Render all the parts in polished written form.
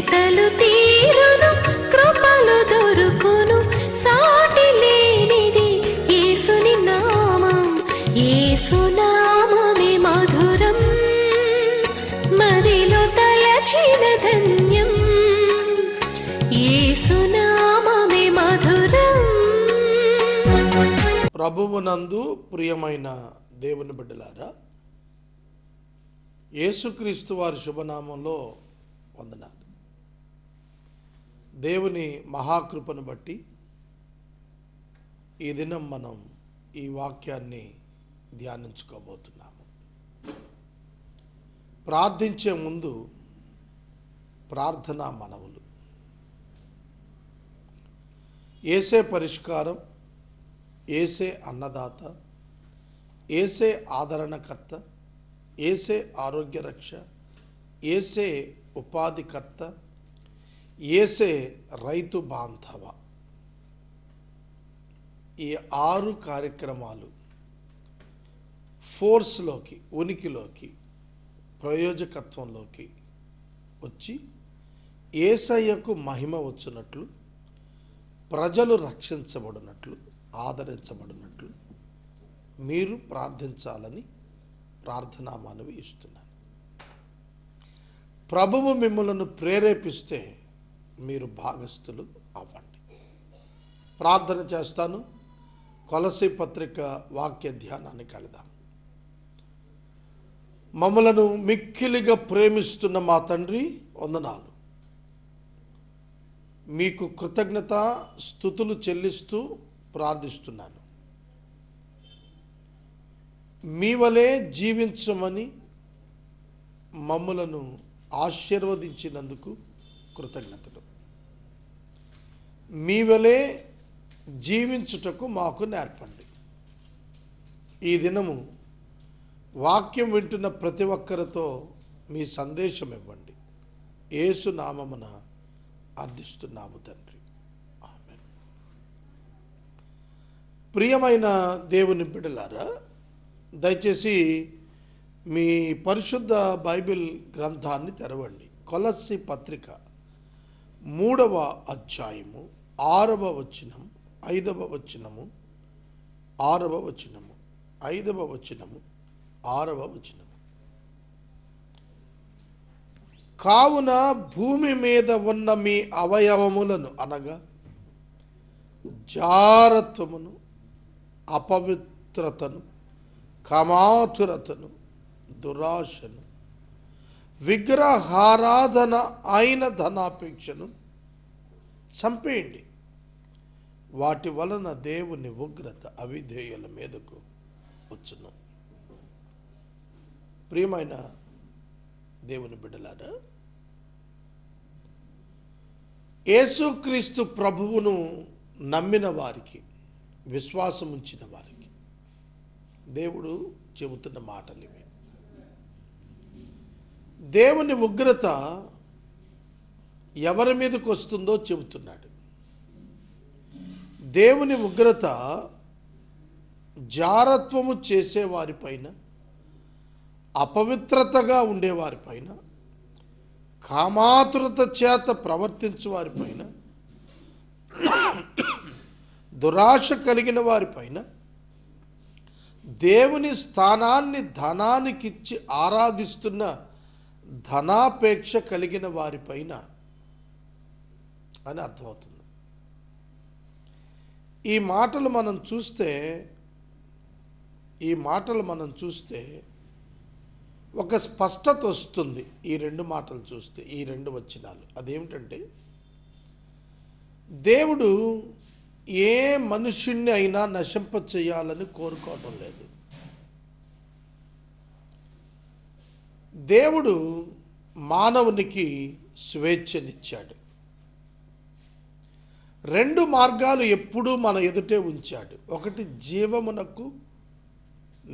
వెతలు తీరును, కృపలు దొరుకును, సాటి లేనిది యేసుని నామం. యేసునామమే మధురం, మదిలో తలచిన ధన్యం. యేసునామమే మధురం. ప్రభువునందు ప్రియమైన దేవుని బిడ్డలారా, యేసుక్రీస్తు వారి శుభనామంలో వందనాలు. దేవుని మహాకృపను బట్టి ఈ దినం మనం ఈ వాక్యాన్ని ధ్యానించుకోబోతున్నాము. ప్రార్థించే ముందు ప్రార్థనా మనవులు. యేసే పరిష్కారం, యేసే అన్నదాత, యేసే ఆదరణకర్త, యేసే ఆరోగ్య రక్ష, యేసే ఉపాధికర్త, యేసే రైతు బాంధవ. ఈ 6 కార్యక్రమాలు ఫోర్స్లోకి, ఉనికిలోకి, ప్రయోజకత్వంలోకి వచ్చి యేసయ్యకు మహిమ వచ్చినట్లు, ప్రజలు రక్షించబడినట్లు, ఆదరించబడినట్లు మీరు ప్రార్థించాలని ప్రార్థనా మనవి ఇస్తున్నాను. ప్రభువు మిమ్మలను ప్రేరేపిస్తే మీరు భాగస్థులు అవ్వండి. ప్రార్థన చేస్తాను. కొలసీ పత్రిక వాక్య ధ్యానానికి వెళదాం. మమ్మలను మిక్కిలిగా ప్రేమిస్తున్న మా తండ్రి, వందనాలు. మీకు కృతజ్ఞత స్తుతులు చెల్లిస్తూ ప్రార్థిస్తున్నాను. మీ వలె జీవించమని మమ్ములను ఆశీర్వదించినందుకు కృతజ్ఞతలు. మీ వలె జీవించుటకు మాకు నేర్పండి. ఈ దినము వాక్యం వింటున్న ప్రతి ఒక్కరితో మీ సందేశం ఇవ్వండి. యేసు నామమున అర్థిస్తున్నాము తండ్రి, ఆమేన్. ప్రియమైన దేవుని బిడ్డలారా, దయచేసి మీ పరిశుద్ధ బైబిల్ గ్రంథాన్ని తెరవండి. కొలస్సీ పత్రిక 3వ అధ్యాయము 6వ వచనం, 5వ వచనము, 6వ వచనము, 5వ వచనము, 6వ వచనము. కావున భూమి మీద ఉన్న మీ అవయవములను అనగా జారత్వమును, అపవిత్రతను, కామాతురతను, దురాశను, విగ్రహారాధన అయిన ధనాపేక్షను చంపేయండి. వాటి వలన దేవుని ఉగ్రత అవిధేయుల మీదకు వచ్చును. ప్రియమైన దేవుని బిడ్డలారా, యేసుక్రీస్తు ప్రభువును నమ్మిన వారికి, విశ్వాసం ఉంచిన వారికి దేవుడు చెబుతున్న మాటలు ఇవి. దేవుని ఉగ్రత ఎవరి మీదకు వస్తుందో చెబుతున్నాడు. దేవుని ఉగ్రత జారత్వము చేసేవారిపైన, అపవిత్రతగా ఉండేవారిపైన, కామాతురత చేత ప్రవర్తించే వారిపైన, దురాశ కలిగిన వారిపైన, దేవుని స్థానాన్ని ధనానికిచ్చి ఆరాధిస్తున్న ధనాపేక్ష కలిగిన వారిపైన అని అర్థమవుతుంది. ఈ మాటలు మనం చూస్తే ఒక స్పష్టత వస్తుంది. ఈ 2 మాటలు చూస్తే, ఈ 2 వచనాలు. అదేమిటంటే, దేవుడు ఏ మనుషుణ్ణి అయినా నశింప చేయాలని కోరుకోవడం లేదు. దేవుడు మానవునికి స్వేచ్ఛనిచ్చాడు. 2 మార్గాలు ఎప్పుడూ మన ఎదుటే ఉంచాడు. ఒకటి జీవమునకు,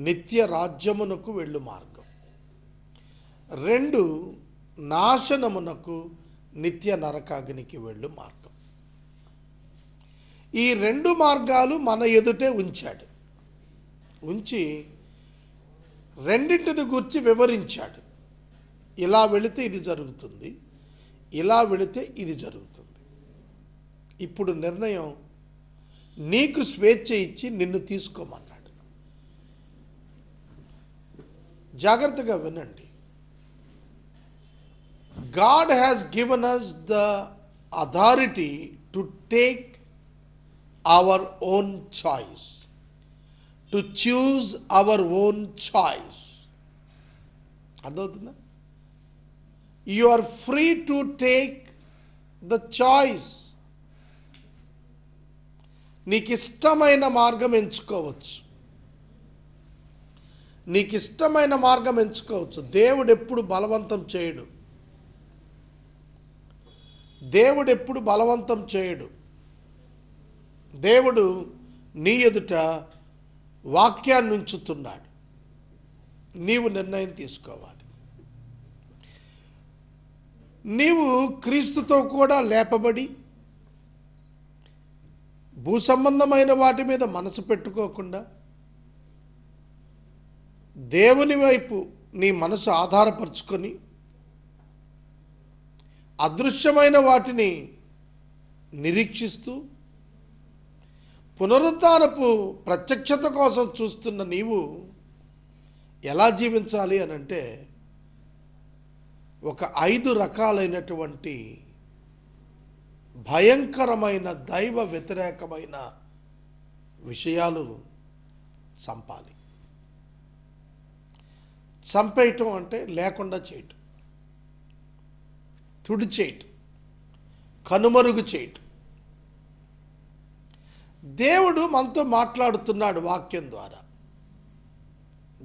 నిత్య రాజ్యమునకు వెళ్ళు మార్గం. 2 నాశనమునకు, నిత్య నరకాగ్నికి వెళ్ళు మార్గం. ఈ 2 మార్గాలు మన ఎదుటే ఉంచాడు. ఉంచి రెండింటిని గురించి వివరించాడు. ఇలా వెళితే ఇది జరుగుతుంది, ఇలా వెళితే ఇది జరుగుతుంది. ఇప్పుడు నిర్ణయం నీకు స్వేచ్ఛ ఇచ్చి నిన్ను తీసుకోమన్నాడు. జాగ్రత్తగా వినండి. God has given us the authority to take our own choice, to choose our own choice. అర్థమవుతుందా? You are free to take the choice. నీకు ఇష్టమైన మార్గం ఎంచుకోవచ్చు. నీకు ఇష్టమైన మార్గం ఎంచుకోవచ్చు. దేవుడు ఎప్పుడు బలవంతం చేయడు. దేవుడు ఎప్పుడు బలవంతం చేయడు. దేవుడు నీ ఎదుట వాక్యాన్ని ఉంచుతున్నాడు. నీవు నిర్ణయం తీసుకోవాలి. నీవు క్రీస్తుతో కూడా లేపబడి భూ సంబంధమైన వాటి మీద మనసు పెట్టుకోకుండా దేవుని వైపు నీ మనసు ఆధారపరుచుకొని అదృశ్యమైన వాటిని నిరీక్షిస్తూ పునరుద్ధానపు ప్రత్యక్షత కోసం చూస్తున్న నీవు ఎలా జీవించాలి అని అంటే ఒక 5 రకాలైనటువంటి భయంకరమైన దైవ వ్యతిరేకమైన విషయాలు చంపాలి. చంపేయటం అంటే లేకుండా చేయటం, తుడిచేయటం, కనుమరుగు చేయటం. దేవుడు మనతో మాట్లాడుతున్నాడు వాక్యం ద్వారా.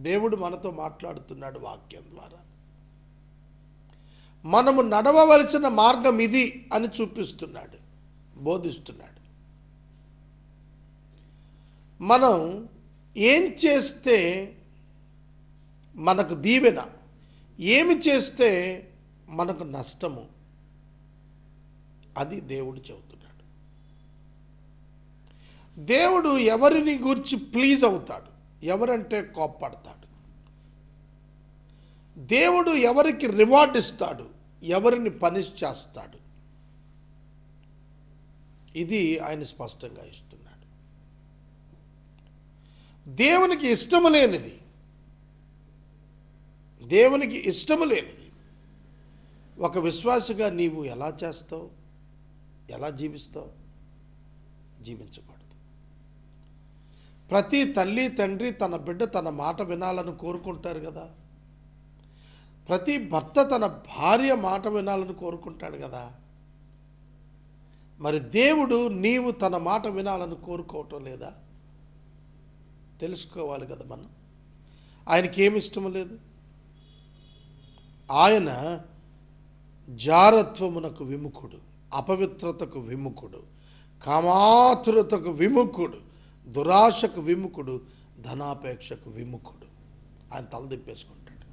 దేవుడు మనతో మాట్లాడుతున్నాడు వాక్యం ద్వారా. మనము నడవవలసిన మార్గం ఇది అని చూపిస్తున్నాడు, బోధిస్తున్నాడు. మనం ఏం చేస్తే మనకు దీవెన, ఏమి చేస్తే మనకు నష్టము, అది దేవుడు చెబుతున్నాడు. దేవుడు ఎవరిని గురించి ప్లీజ్ అవుతాడు, ఎవరంటే కోప్పడతాడు. దేవుడు ఎవరికి రివార్డ్ ఇస్తాడు, ఎవరిని పనిష్ చేస్తాడు, ఇది ఆయన స్పష్టంగా ఇస్తున్నాడు. దేవునికి ఇష్టము లేనిది, దేవునికి ఇష్టము లేనిది ఒక విశ్వాసిగా నీవు ఎలా చేస్తావు, ఎలా జీవిస్తావు? జీవించకూడదు. ప్రతి తల్లి తండ్రి తన బిడ్డ తన మాట వినాలని కోరుకుంటారు కదా. ప్రతి భర్త తన భార్య మాట వినాలని కోరుకుంటాడు కదా. మరి దేవుడు నీవు తన మాట వినాలని కోరుకోవటం లేదా? తెలుసుకోవాలి కదా మనం. ఆయనకి ఏమి ఇష్టం లేదు. ఆయన జారత్వమునకు విముఖుడు, అపవిత్రతకు విముఖుడు, కామాతురతకు విముఖుడు, దురాశకు విముఖుడు, ధనాపేక్షకు విముఖుడు. ఆయన తలదిప్పేసుకుంటాడు.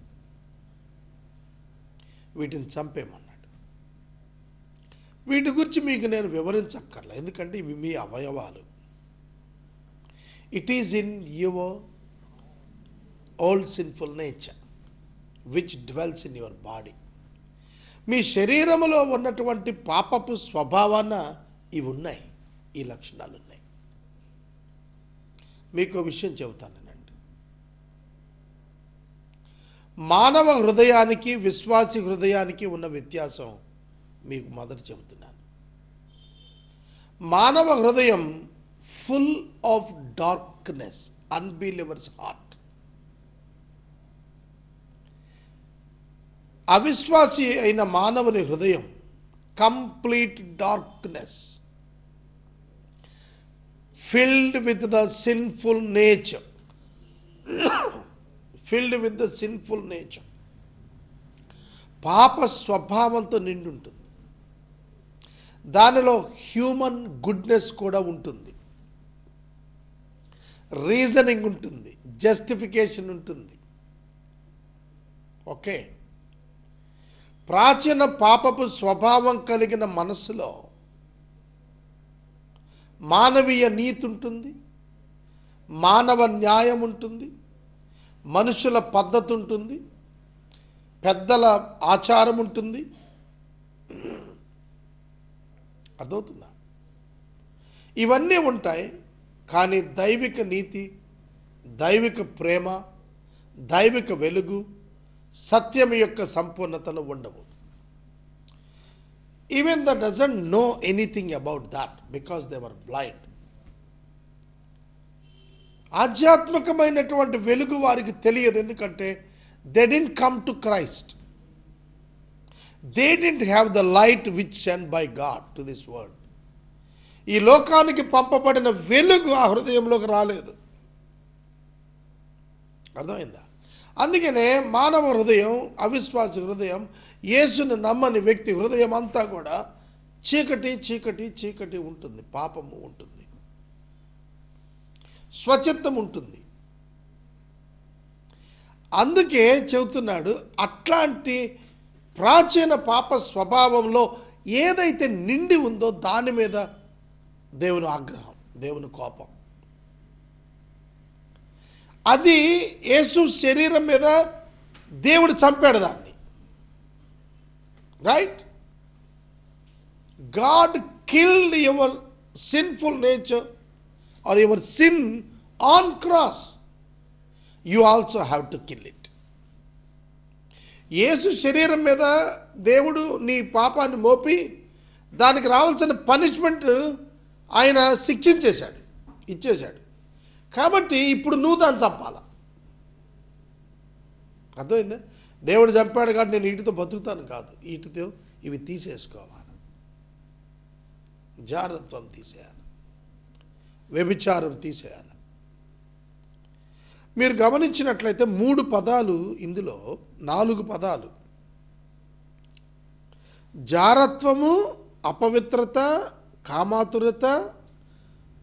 వీటిని చంపేమన్నాడు. వీటి గురించి మీకు నేను వివరించక్కర్లే, ఎందుకంటే ఇవి మీ అవయవాలు. It is in your old sinful nature which dwells in your body. మీ శరీరంలో ఉన్నటువంటి పాపపు స్వభావాన ఇవి ఉన్నాయి, ఈ లక్షణాలు ఉన్నాయి. మీకు విషయం చెబుతానండి. మానవ హృదయానికి విశ్వాసి హృదయానికి ఉన్న వ్యత్యాసం మీకు మొదట చెబుతున్నాను. మానవ హృదయం full of darkness, unbelievers heart. అవిశ్వాసి అయిన మానవుని హృదయం complete darkness, filled with the sinful nature, filled with the sinful nature. పాప స్వభావంతో నిండి ఉంటుంది. దానిలో హ్యూమన్ గుడ్నెస్ కూడా ఉంటుంది, రీజనింగ్ ఉంటుంది, జస్టిఫికేషన్ ఉంటుంది. ఓకే. ప్రాచీన పాపపు స్వభావం కలిగిన మనస్సులో మానవీయ నీతి ఉంటుంది, మానవ న్యాయం ఉంటుంది, మనుషుల పద్ధతి ఉంటుంది, పెద్దల ఆచారం ఉంటుంది, అర్థమవుతుందా? ఇవన్నీ ఉంటాయి, కానీ దైవిక నీతి, దైవిక ప్రేమ, దైవిక వెలుగు, సత్యం యొక్క సంపూర్ణతలు ఉండవు. Even the doesn't know anything about that because they were blind. ఆధ్యాత్మికమైనటువంటి వెలుగు వారికి తెలియదు, ఎందుకంటే they didn't come to Christ. They didn't have the light which send by God to this world. ఈ లోకానికి పంపబడిన వెలుగు ఆ హృదయంలోకి రాలేదు. అర్థమైందా? అందుకనే మానవ హృదయం, అవిశ్వాస హృదయం, యేసును నమ్మని వ్యక్తి హృదయం అంతా కూడా చీకటి చీకటి చీకటి ఉంటుంది, పాపము ఉంటుంది, స్వచిత్తం ఉంటుంది. అందుకే చెబుతున్నాడు, అట్లాంటి ప్రాచీన పాప స్వభావంలో ఏదైతే నిండి ఉందో దాని మీద దేవుని ఆగ్రహం, దేవుని కోపం. అది యేసు శరీరం మీద దేవుడు చంపాడు దాన్ని. Right? God killed your sinful nature or your sin on cross. You also have to kill it. యేసు శరీరం మీద దేవుడు నీ పాపాన్ని మోపి దానికి రావాల్సిన పనిష్మెంట్ ఆయన శిక్షించేశాడు, ఇచ్చేశాడు. కాబట్టి ఇప్పుడు నువ్వు దాన్ని చంపాలా. అర్థమైందా? దేవుడు చంపాడు కాబట్టి నేను వీటితో బతుకుతాను కాదు, వీటితో ఇవి తీసేసుకోవాలి, జారత్వం తీసేయాలి, వ్యభిచారం తీసేయాలి. మీరు గమనించినట్లయితే 3 పదాలు, ఇందులో 4 పదాలు, జారత్వము, అపవిత్రత, కామాతురత,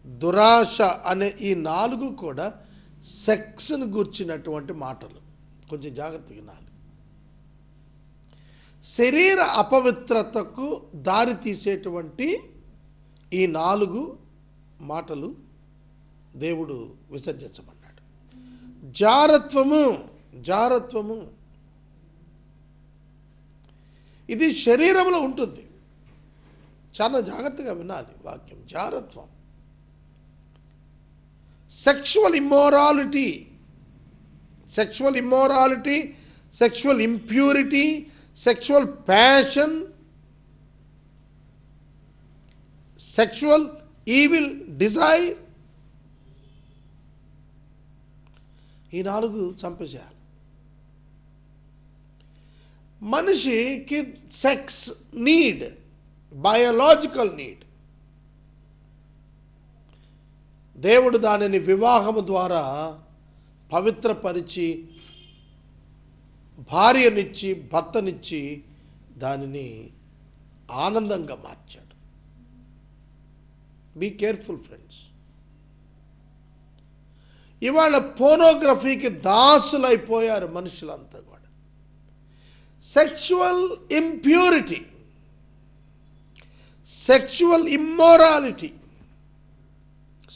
దురాశ అనే ఈ 4 కూడా సెక్స్ను గూర్చినటువంటి మాటలు. కొంచెం జాగ్రత్తగా వినాలి. శరీర అపవిత్రతకు దారి తీసేటువంటి ఈ 4 మాటలు దేవుడు విసర్జించమన్నాడు. జారత్వము, జారత్వము ఇది శరీరంలో ఉంటుంది. చాలా జాగ్రత్తగా వినాలి వాక్యం. జారత్వం, sexual immorality, sexual immorality, sexual impurity, sexual passion, sexual evil desire, ఈ 4 చంపేసేయాలి. మనిషికి సెక్స్ నీడ్, బయోలాజికల్ నీడ్. దేవుడు దానిని వివాహము ద్వారా పవిత్రపరిచి, భార్యనిచ్చి, భర్తనిచ్చి దానిని ఆనందంగా మార్చాడు. Be careful friends. ఇవాళ పోర్నోగ్రఫీకి దాసులైపోయారు మనుషులంతా కూడా. Sexual impurity, sexual immorality.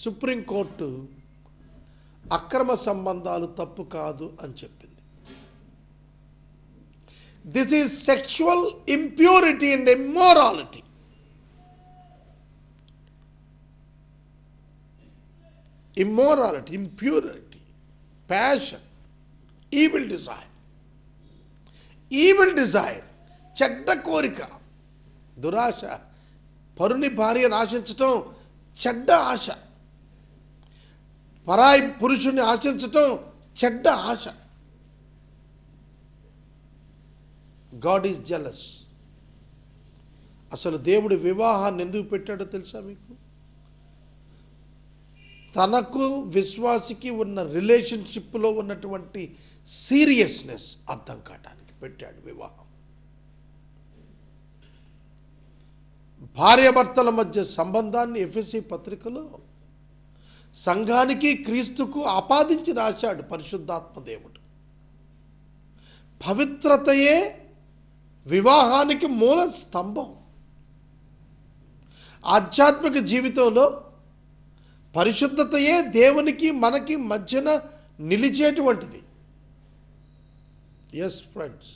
Supreme court అక్రమ సంబంధాలు తప్పు కాదు అని చెప్పింది. This is sexual impurity and immorality. Immorality, impurity, passion, evil desire. Evil desire చెడ్డ కోరిక, దురాశ. పరుని భార్యను ఆశించటం చెడ్డ ఆశ, పరాయి పురుషుని ఆశించటం చెడ్డ ఆశ. God is jealous. అసలు దేవుడు వివాహాన్ని ఎందుకు పెట్టాడో తెలుసా మీకు? తనకు విశ్వాసికి ఉన్న రిలేషన్షిప్లో ఉన్నటువంటి సీరియస్నెస్ అర్థం కావడానికి పెట్టాడు వివాహం. భార్యాభర్తల మధ్య సంబంధాన్ని ఎఫెసీ పత్రికలో సంఘానికి క్రీస్తుకు ఆపాదించి రాశాడు పరిశుద్ధాత్మ దేవుడు. పవిత్రతయే వివాహానికి మూల స్తంభం. ఆధ్యాత్మిక జీవితంలో పరిశుద్ధతయే దేవునికి మనకి మధ్యన నిలిచేటువంటిది. Yes friends.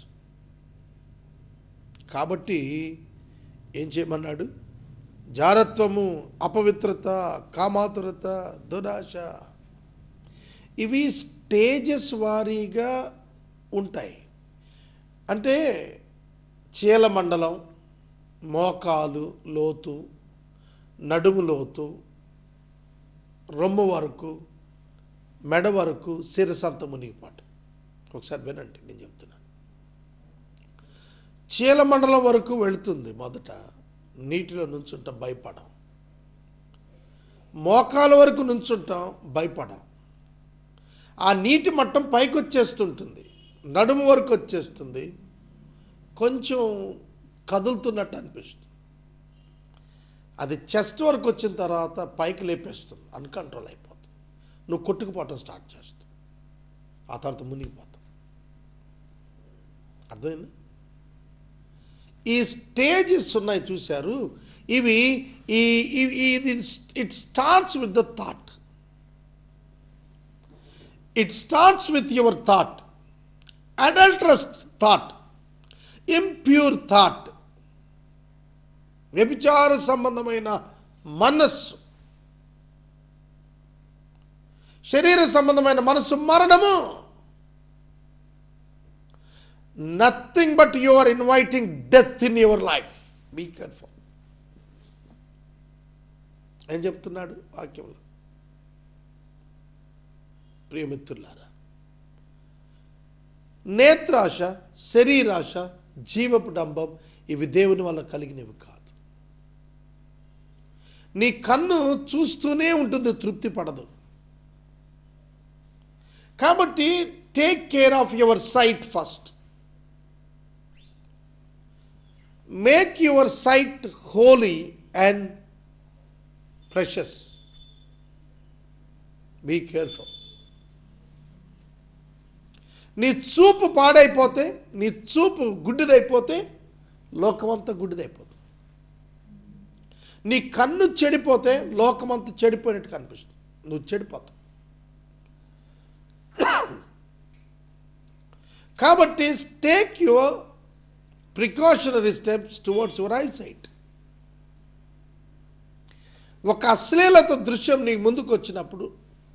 కాబట్టి ఏం చేయమన్నాడు? జారత్వము, అపవిత్రత, కామాతురత, దురాశ, ఇవి స్టేజెస్ వారీగా ఉంటాయి. అంటే చీలమండలం, మోకాలు లోతు, నడుము లోతు, రొమ్ము వరకు, మెడ వరకు, శిరసంత మునిగిపాటు. ఒకసారి వినండి, నేను చెప్తున్నాను. చీలమండలం వరకు వెళుతుంది. మొదట నీటిలో నుంచుంటాం, భయపడం. మోకాల వరకు నుంచుంటాం, భయపడం. ఆ నీటి మట్టం పైకి వచ్చేస్తుంటుంది, నడుము వరకు వచ్చేస్తుంది, కొంచెం కదులుతున్నట్టు అనిపిస్తుంది. అది చెస్ట్ వరకు వచ్చిన తర్వాత పైకి లేపేస్తుంది, అన్కంట్రోల్ అయిపోతుంది. నువ్వు కొట్టుకుపోవటం స్టార్ట్ చేస్తావు, ఆ తర్వాత మునిగిపోతావు. అర్థమైంది? ఈ స్టేజెస్ ఉన్నాయి చూశారు, ఇవి it starts with the thought. It starts with your thought, adulterous thought, impure thought, వ్యభిచార సంబంధమైన మనస్సు, శరీర సంబంధమైన మనస్సు మరణము. Nothing but you are inviting death in your life. Be careful. ఏం చెప్తున్నాడు వాక్యంలో? ప్రియమిత్రులారా, నేత్రాశ, శరీరాశ, జీవపు డంబం ఇవి దేవుని వల్ల కలిగినవి కాదు. నీ కన్ను చూస్తూనే ఉంటుంది, తృప్తి పడదు. కాబట్టి take care of your sight first. Make your sight holy and precious. Be careful. నీ చూపు పాడైపోతే, నీ చూపు గుడ్డిదైపోతే లోకమంతా గుడ్డిదైపోతుంది. నీ కన్ను చెడిపోతే లోకమంతా చెడిపోయినట్టు కనిపిస్తుంది, నువ్వు చెడిపోతావు. కాబట్టి take your precautionary steps towards your eye sight. ఒక అశ్లీలత దృశ్యం నీ ముందుకు వచ్చినప్పుడు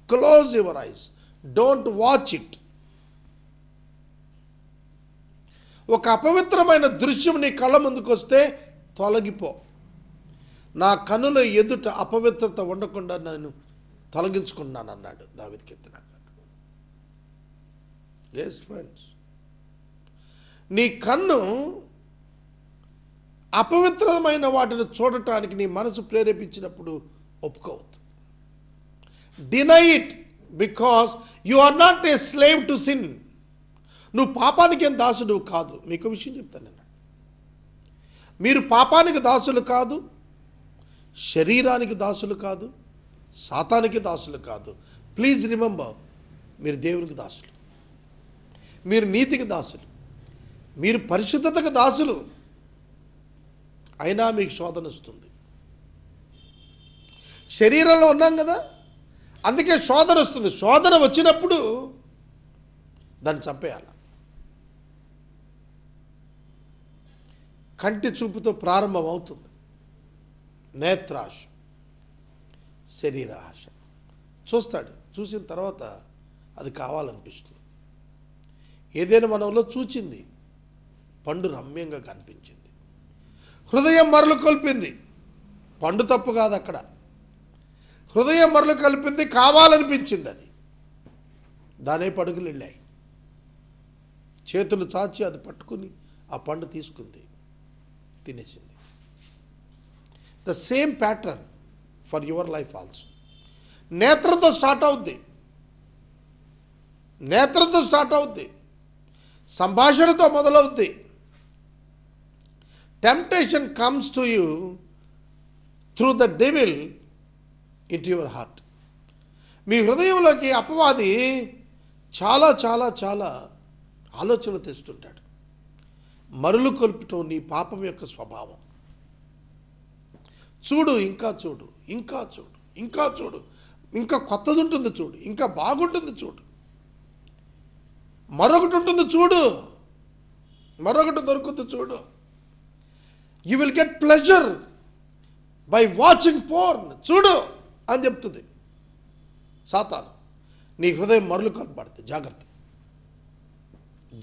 close your eyes, don't watch it. ఒక అపవిత్రమైన దృశ్యం నీ కళ్ళ ముందుకు వస్తే తొలగిపో. నా కనుల ఎదుట అపవిత్రత ఉండకుండా నేను తొలగించుకున్నాను అన్నాడు దావీదు కీర్తనకారుడు. yes ఫ్రెండ్స్, నీ కన్ను అపవిత్రమైన వాటిని చూడటానికి నీ మనసు ప్రేరేపించినప్పుడు ఒప్పుకోవద్దు. Deny it, because you are not a slave to sin. నువ్వు పాపానికి ఏం దాసుడు కాదు. మీకు విషయం చెప్తాను నేను, మీరు పాపానికి దాసులు కాదు, శరీరానికి దాసులు కాదు, సాతానికి దాసులు కాదు. ప్లీజ్ రిమెంబర్, మీరు దేవునికి దాసులు, మీరు నీతికి దాసులు, మీరు పరిశుద్ధతకు దాసులు. అయినా మీకు శోధన వస్తుంది. శరీరంలో ఉన్నాం కదా, అందుకే శోధన వస్తుంది. శోధన వచ్చినప్పుడు దాన్ని చంపేయాలి. కంటి చూపుతో ప్రారంభం అవుతుంది నేత్రాశ, శరీర ఆశ. చూస్తాడు, చూసిన తర్వాత అది కావాలనిపిస్తుంది. ఏదైనా మనంలో చూచింది, పండు రమ్యంగా కనిపించింది, హృదయం మరలు కొల్పింది. పండు తప్పు కాదు అక్కడ, హృదయం మరలు కలిపింది, కావాలనిపించింది. అది దానే పడుగులు వెళ్ళాయి. చేతులు చాచి అది పట్టుకుని ఆ పండు తీసుకుంది, తినేసింది. The same pattern for your life also. నేత్రంతో స్టార్ట్ అవుద్ది, నేత్రంతో స్టార్ట్ అవుద్ది, సంభాషణతో మొదలవుద్ది. Temptation comes to you through the devil into your heart. మీ హృదయంలోకి అపవాది చాలా చాలా చాలా ఆలోచనలు తెస్తుంటాడు. మరులు కొల్పటం నీ పాపం యొక్క స్వభావం. చూడు, ఇంకా చూడు, ఇంకా చూడు, ఇంకా చూడు, ఇంకా కొత్తది ఉంటుంది చూడు, ఇంకా బాగుంటుంది చూడు, మరొకటి ఉంటుంది చూడు, మరొకటి దొరుకుతుంది చూడు. You will get pleasure by watching porn, చూడు అని చెప్తుంది సాతాను. నీ హృదయం మరలు కనపడుతుంది, జాగ్రత్త.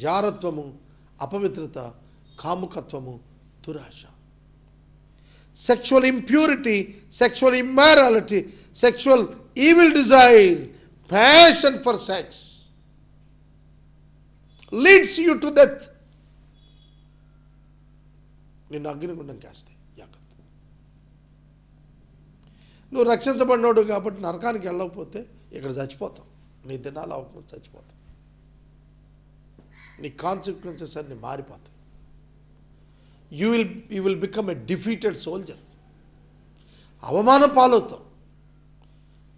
జారత్వము, అపవిత్రత, కాముకత్వము, దురాశ, sexual impurity, sexual immorality, sexual evil desire, passion for sex leads you to death. నిన్ను అగ్నిగుండం చేస్తాయి, జాగ్రత్త. నువ్వు రక్షించబడినోడు కాబట్టి నరకానికి వెళ్ళకపోతే ఇక్కడ చచ్చిపోతావు, నీ దినాలు అవ్వకపోతే చచ్చిపోతావు. నీ కాన్సిక్వెన్సెస్ అన్ని మారిపోతాయి. You will become a defeated soldier. అవమానం పాలవుతావు,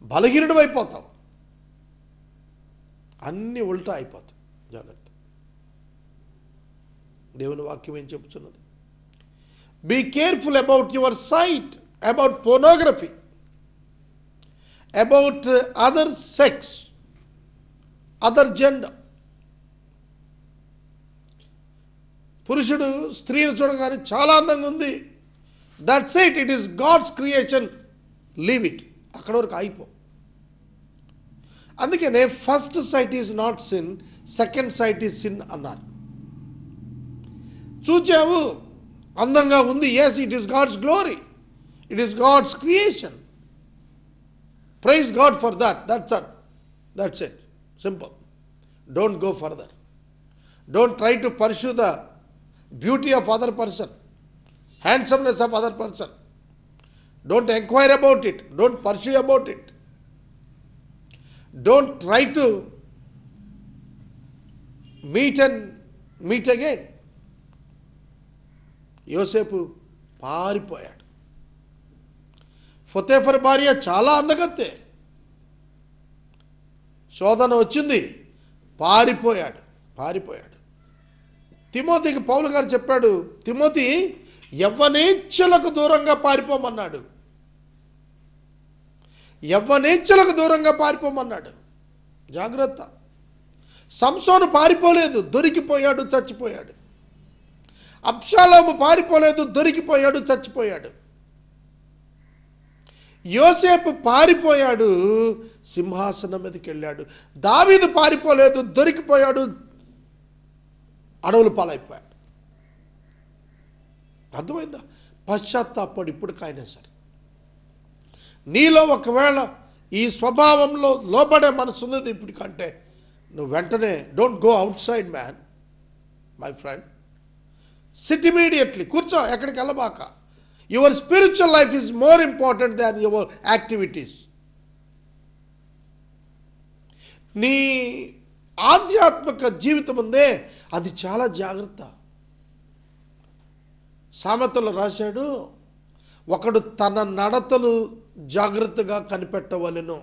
బలహీనుడు అయిపోతావు, అన్నీ ఉల్టా అయిపోతాయి, జాగ్రత్త. దేవుని వాక్యం ఏం చెబుతున్నది? Be careful about your sight, about pornography, about other sex, other gender. పురుషుడు స్త్రీని చూడగానే చాలా అందంగా ఉంది, that's it is God's creation, leave it, అక్కడ వరకు అయిపో. అందుకనే first sight is not sin, second sight is sin అన్నారు. చూచావు, అందంగా ఉంది, yes, it is God's glory, it is God's creation, praise God for that, that's it, simple. Don't go further, don't try to pursue the beauty of other person, handsomeness of other person. Don't inquire about it, don't pursue about it, don't try to meet again. యోసేపు పారిపోయాడు. ఫొతేఫర్ భార్య చాలా అందగత్తే, శోధన వచ్చింది, పారిపోయాడు. తిమోతికి పౌలు గారు చెప్పాడు, తిమోతి యవ్వనేచ్ఛలకు దూరంగా పారిపోమన్నాడు, యవ్వనేచ్ఛలకు దూరంగా పారిపోమన్నాడు. జాగ్రత్త. సంసోను పారిపోలేదు, దొరికిపోయాడు, చచ్చిపోయాడు. అబ్షాలోము పారిపోలేదు, దొరికిపోయాడు, చచ్చిపోయాడు. యోసేపు పారిపోయాడు, సింహాసనం మీదకి వెళ్ళాడు. దావీదు పారిపోలేదు, దొరికిపోయాడు, అడవులు పాలైపోయాడు. అర్థమైందా? పశ్చాత్తాపడు ఇప్పటికైనా సరే. నీలో ఒకవేళ ఈ స్వభావంలో లోబడే మనసు ఉన్నది ఇప్పటికంటే, నువ్వు వెంటనే don't go outside man, my friend. Sit immediately, కూర్చో, ఎక్కడికి వెళ్ళబాక. Your spiritual life is more important than your activities. నీ ఆధ్యాత్మిక జీవితం ఉందే, అది చాలా జాగ్రత్త. సామెతలు రాశాడు, ఒకడు తన నడతలు జాగ్రత్తగా కనిపెట్టవలెను.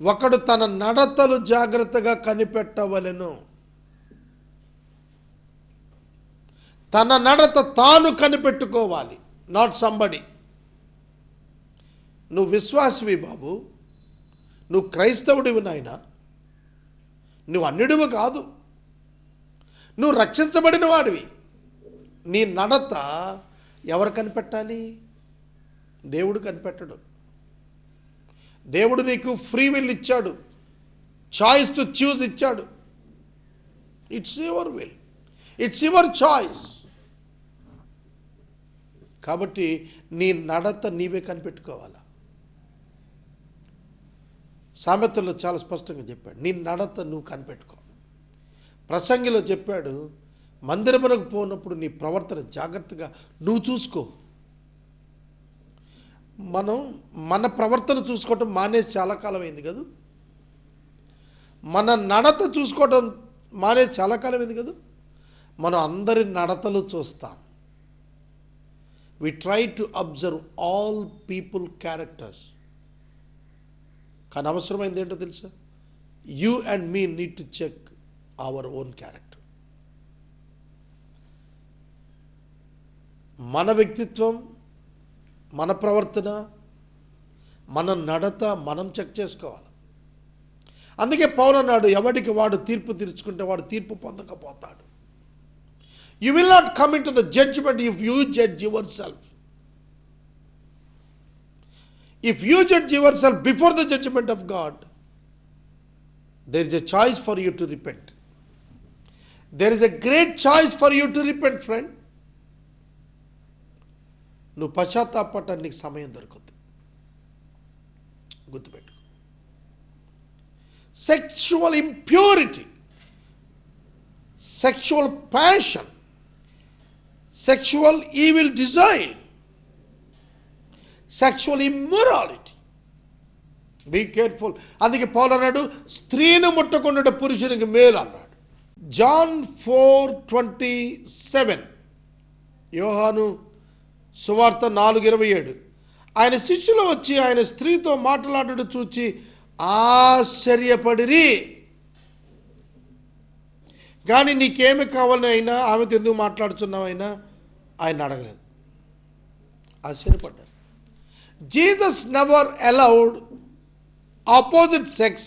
ఒకడు తన నడతలు జాగ్రత్తగా కనిపెట్టవలెను. తన నడత తాను కనిపెట్టుకోవాలి, నాట్ సంబడి. నువ్వు విశ్వాసివి బాబు, నువ్వు క్రైస్తవుడివి నాయన, నువ్వు అన్యుడివి కాదు, నువ్వు రక్షించబడిన వాడివి. నీ నడత ఎవరు కనిపెట్టాలి? దేవుడు కనిపెట్టడు. దేవుడు నీకు ఫ్రీ విల్ ఇచ్చాడు, చాయిస్ టు చూజ్ ఇచ్చాడు. It's your will, it's your choice. కాబట్టి నీ నడత నీవే కనిపెట్టుకోవాలా. సామెతల్లో చాలా స్పష్టంగా చెప్పాడు, నీ నడత నువ్వు కనిపెట్టుకో. ప్రసంగిలో చెప్పాడు, మందిరమునకు పోనప్పుడు నీ ప్రవర్తన జాగ్రత్తగా నువ్వు చూసుకో. మన ప్రవర్తన చూసుకోవటం మానేసి చాలా కాలం అయింది కదా. మన నడత చూసుకోవటం మానేసి చాలా కాలం అయింది కదా. మనం అందరి నడతలు చూస్తాం. We try to observe all people characters. కానీ అవసరమైంది ఏంటో తెలుసా? You and me need to check our own character. మన వ్యక్తిత్వం, మన ప్రవర్తన, మన నడత మనం చెక్ చేసుకోవాలి. అందుకే పౌలు అన్నాడు, ఎవడికి వాడు తీర్పు తీర్చుకుంటే వాడు తీర్పు పొందకపోతాడు. You will not come into the judgment if you judge yourself. If you judge yourself before the judgment of God, there is a choice for you to repent. There is a great choice for you to repent, friend. నువ్వు పశ్చాత్తాపడటానికి సమయం దొరుకుతుంది. గుర్తుపెట్టు. Sexual impurity, sexual passion, sexual evil desire, sexual immorality. Be careful. అందుకే పౌలు అన్నాడు, స్త్రీని ముట్టకుండా పురుషునికి మేలు అన్నాడు. జాన్ 4:27, యోహాను సువార్త 4:27. ఆయన శిష్యులు వచ్చి ఆయన స్త్రీతో మాట్లాడడం చూచి ఆశ్చర్యపడిరి. కానీ నీకేమి కావాలని అయినా, ఆమెతో ఎందుకు మాట్లాడుతున్నావైనా ఆయన అడగలేదు. ఆశ్చర్యపడ్డారు. Jesus never allowed opposite sex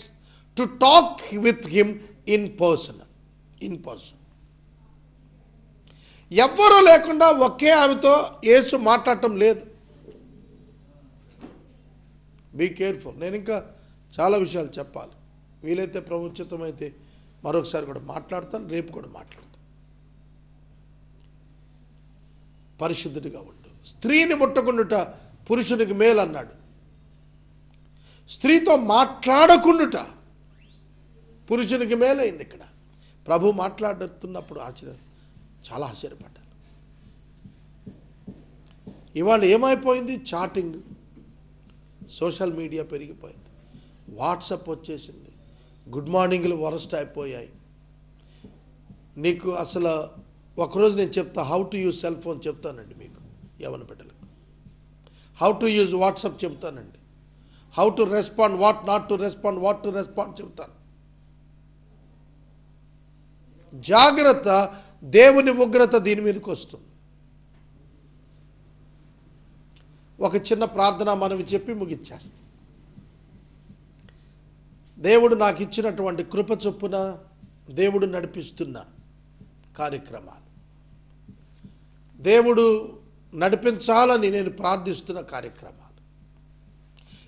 to talk with him in person. ఎవ్వరూ లేకుండా ఒకే ఆమెతో యేసు మాట్లాడటం లేదు. Be careful. నేను ఇంకా చాలా విషయాలు చెప్పాలి. వీలైతే ప్రభుత్వమైతే మరొకసారి కూడా మాట్లాడతాను, రేపు కూడా మాట్లాడతాను. పరిశుద్ధుడిగా ఉండు. స్త్రీని ముట్టకుండుట పురుషునికి మేలు అన్నాడు. స్త్రీతో మాట్లాడకుండుట పురుషునికి మేలైంది. ఇక్కడ ప్రభు మాట్లాడుతున్నప్పుడు చాలా ఆశ్చర్యపడ్డాను. ఇవాళ ఏమైపోయింది? చాటింగ్, సోషల్ మీడియా పెరిగిపోయింది, వాట్సాప్ వచ్చేసింది, గుడ్ మార్నింగ్లు వరస్ట్ అయిపోయాయి. నీకు అసలు ఒకరోజు నేను చెప్తా, how to use cell phone చెప్తానండి మీకు, యవ్వన బిడ్డలకు. హౌ టు యూజ్ వాట్సాప్ చెప్తానండి. How to respond, what not to respond, what to respond చెప్తాను. జాగ్రత్త. దేవుని ఉగ్రత దీని మీదకి వస్తుంది. ఒక చిన్న ప్రార్థన మనం చెప్పి ముగిచ్చేస్తాం. దేవుడు నాకు ఇచ్చినటువంటి కృప చొప్పున దేవుడు నడిపిస్తున్న కార్యక్రమాలు, దేవుడు నడిపించాలని నేను ప్రార్థిస్తున్న కార్యక్రమాలు,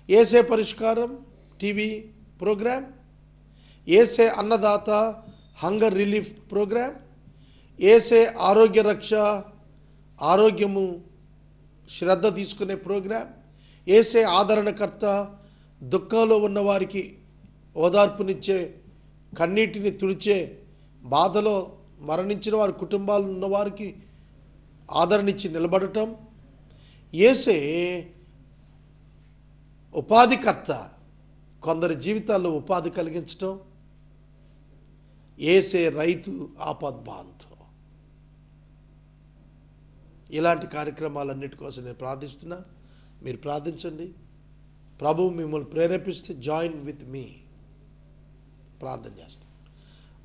ఏసే పరిష్కారం టీవీ ప్రోగ్రాం, ఏసే అన్నదాత హంగర్ రిలీఫ్ ప్రోగ్రాం, ఏసే ఆరోగ్య రక్ష, ఆరోగ్యము శ్రద్ధ తీసుకునే ప్రోగ్రాం, ఏసే ఆదరణకర్త, దుఃఖంలో ఉన్నవారికి ఓదార్పునిచ్చే, కన్నీటిని తుడిచే, బాధలో మరణించిన వారి కుటుంబాలు ఉన్నవారికి ఆదరణిచ్చి నిలబడటం, ఏసే ఉపాధికర్త, కొందరి జీవితాల్లో ఉపాధి కలిగించటం, ఏసే రైతు ఆపద్బాంధో. ఇలాంటి కార్యక్రమాలన్నిటి కోసం నేను ప్రార్థిస్తున్నా. మీరు ప్రార్థించండి. ప్రభువు మిమ్మల్ని ప్రేరేపిస్తే జాయిన్ విత్ మీ. ప్రార్థన చేస్తాం.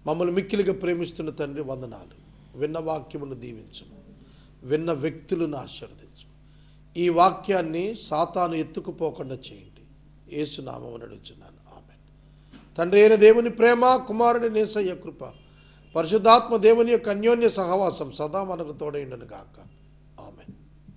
మమ్మల్ని మిక్కిలిగా ప్రేమిస్తున్న తండ్రి వందనాలు. విన్న వాక్యమును దీవించము, విన్న వ్యక్తులను ఆశీర్వదించు. ఈ వాక్యాన్ని సాతాను ఎత్తుకుపోకుండా చేయండి. యేసు నామమున అడుగుచున్నాను, ఆమేన్. తండ్రి అయిన దేవుని ప్రేమ, కుమారుని యేసయ్య కృప, పరిశుద్ధాత్మ దేవుని యొక్క అన్యోన్య సహవాసం సదా మనకు తోడైండును గాక.